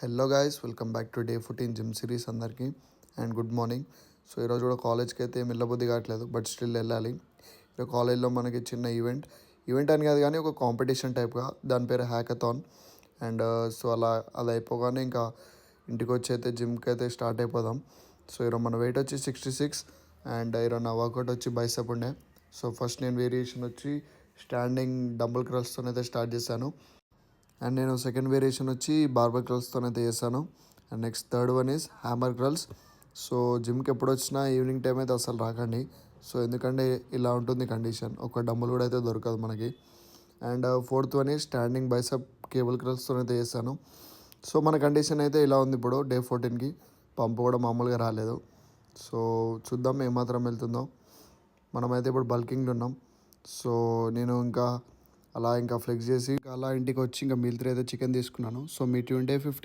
Hello guys, welcome back to day 14 gym series అందరికీ and good morning. So ఈరోజు కూడా కాలేజ్కి అయితే ఏం వెళ్ళబుద్ధి కావట్లేదు, బట్ స్టిల్ వెళ్ళాలి. ఈరోజు కాలేజ్లో మనకి చిన్న ఈవెంట్ అని కాదు కానీ ఒక కాంపిటీషన్ టైప్గా, దాని పేరు హ్యాకథాన్. అండ్ సో అలా అయిపోగానే ఇంకా ఇంటికి వచ్చి అయితే జిమ్కి అయితే స్టార్ట్ అయిపోదాం. సో ఈరోజు మన వెయిట్ వచ్చి 66 అండ్ ఈరోజు నా వర్కౌట్ వచ్చి బైసెప్ ఉండే. సో ఫస్ట్ నేను వేరియేషన్ వచ్చి స్టాండింగ్ డంబుల్ క్రల్స్తో అయితే స్టార్ట్ చేశాను. అండ్ నేను సెకండ్ వేరియేషన్ వచ్చి బార్బర్ క్రల్స్తో అయితే చేశాను. And next third one is hammer curls. So జిమ్కి ఎప్పుడు వచ్చినా ఈవినింగ్ టైం అయితే అసలు రాకండి. సో ఎందుకంటే ఇలా ఉంటుంది కండిషన్, ఒక డంబుల్ కూడా అయితే దొరకదు మనకి. And fourth one is standing bicep cable క్రల్స్తో అయితే చేశాను. సో మన కండిషన్ అయితే ఇలా ఉంది ఇప్పుడు డే 14కి. పంపు కూడా మామూలుగా రాలేదు. సో చూద్దాం ఏమాత్రం వెళ్తుందో. మనమైతే ఇప్పుడు బల్కింగ్లో ఉన్నాం. సో నేను ఇంకా ఫ్లెక్స్ చేసి అలా ఇంటికి వచ్చి ఇంకా మీల్ 3 అయితే చికెన్ తీసుకున్నాను. సో మీ 20 50